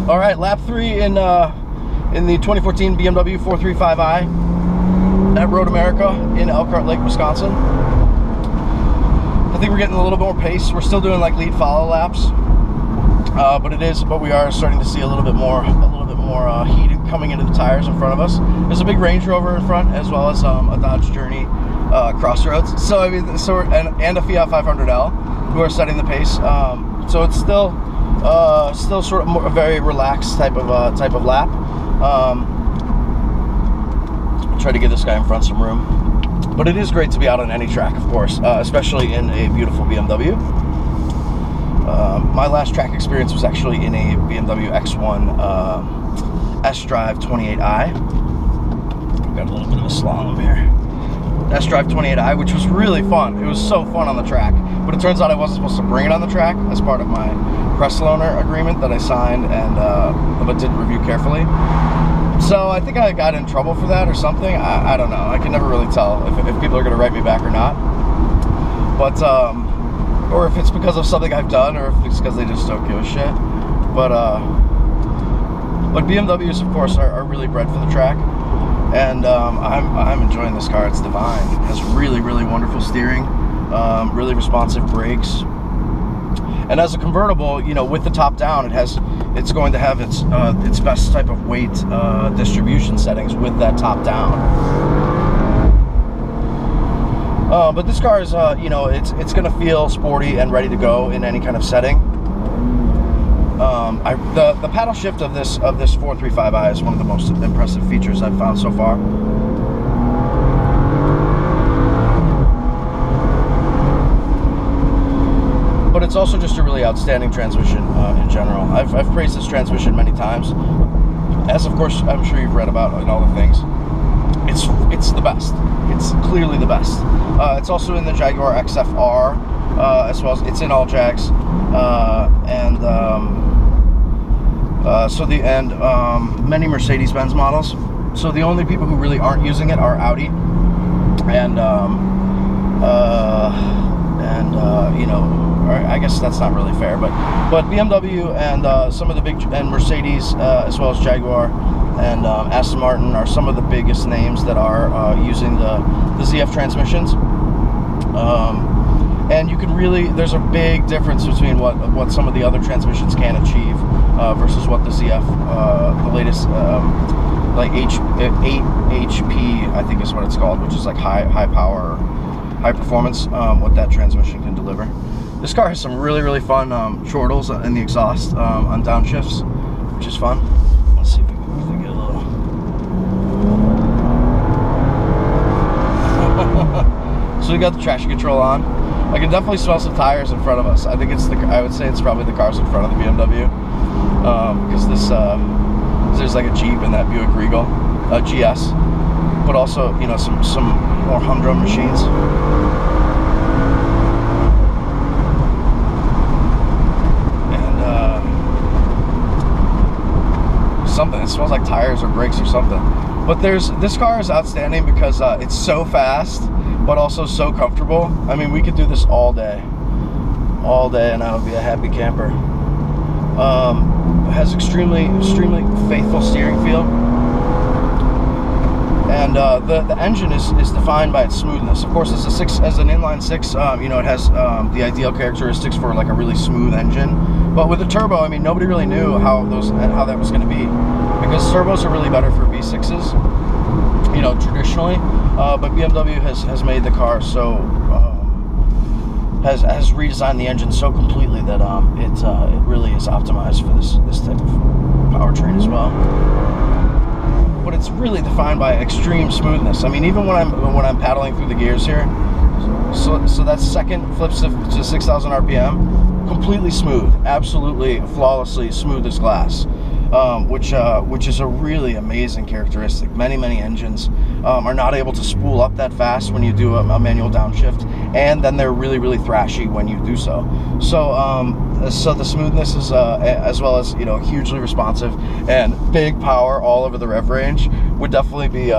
All right, lap 3 in the 2014 BMW 435i at Road America in Elkhart Lake, Wisconsin. I think we're getting a little bit more pace. We're still doing like lead follow laps, but we are starting to see a little bit more heat coming into the tires in front of us. There's a big Range Rover in front, as well as a Dodge Journey Crossroads. So I mean, and a Fiat 500L who are setting the pace. So it's still sort of a very relaxed type of lap. Try to give this guy in front some room. But it is great to be out on any track, of course, especially in a beautiful BMW. My last track experience was actually in a BMW X1 S-Drive 28i. Got a little bit of a slalom here. S-Drive 28i, which was really fun. It was so fun on the track. But it turns out I wasn't supposed to bring it on the track as part of my press loaner agreement that I signed and but didn't review carefully. So I think I got in trouble for that or something. I don't know. I can never really tell if people are going to write me back or not. But or if it's because of something I've done, or if it's because they just don't give a shit. But BMWs, of course, are really bred for the track, and I'm enjoying this car. It's divine. It has really, really wonderful steering, really responsive brakes, and as a convertible, you know, with the top down, it's going to have its best type of weight distribution settings with that top down. But this car is, you know, it's going to feel sporty and ready to go in any kind of setting. The paddle shift of this 435i is one of the most impressive features I've found so far. But it's also just a really outstanding transmission in general. I've praised this transmission many times, as of course I'm sure you've read about in all the things. It's the best. It's clearly the best. It's also in the Jaguar XFR, as well as it's in all Jags, many Mercedes-Benz models. So the only people who really aren't using it are Audi and you know, I guess that's not really fair, but BMW and some of the big, and Mercedes, as well as Jaguar and Aston Martin are some of the biggest names that are using the ZF transmissions. And you can really, there's a big difference between what some of the other transmissions can achieve versus what the ZF, the latest, like 8 HP, I think is what it's called, which is like high power, high performance, what that transmission can deliver. This car has some really, really fun chortles in the exhaust on downshifts, which is fun. Let's see if we can get a little. So we got the traction control on. I can definitely smell some tires in front of us. I think I would say it's probably the cars in front of the BMW, because there's like a Jeep and that Buick Regal, GS, but also, you know, some more humdrum machines. Something, it smells like tires or brakes or something. But this car is outstanding because it's so fast, but also so comfortable. I mean, we could do this all day, and I would be a happy camper. It has extremely faithful steering feel, and the engine is defined by its smoothness. Of course, as an inline six, you know, it has the ideal characteristics for like a really smooth engine. But with the turbo, I mean, nobody really knew how that was going to be, because turbos are really better for V6s, you know, traditionally. But BMW has made the car so has redesigned the engine so completely that it really is optimized for this type of powertrain as well. But it's really defined by extreme smoothness. I mean, even when I'm paddling through the gears here, so that second flips to 6,000 RPM. Completely smooth, absolutely flawlessly smooth as glass, which is a really amazing characteristic. Many engines are not able to spool up that fast when you do a manual downshift, and then they're really thrashy when you do so. So So the smoothness is, as well as, you know, hugely responsive and big power all over the rev range would definitely be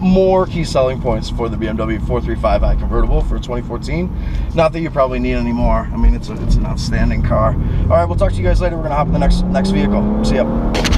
more key selling points for the BMW 435i convertible for 2014. Not that you probably need anymore. I mean, it's an outstanding car. All right, we'll talk to you guys later. We're gonna hop in the next vehicle. See ya.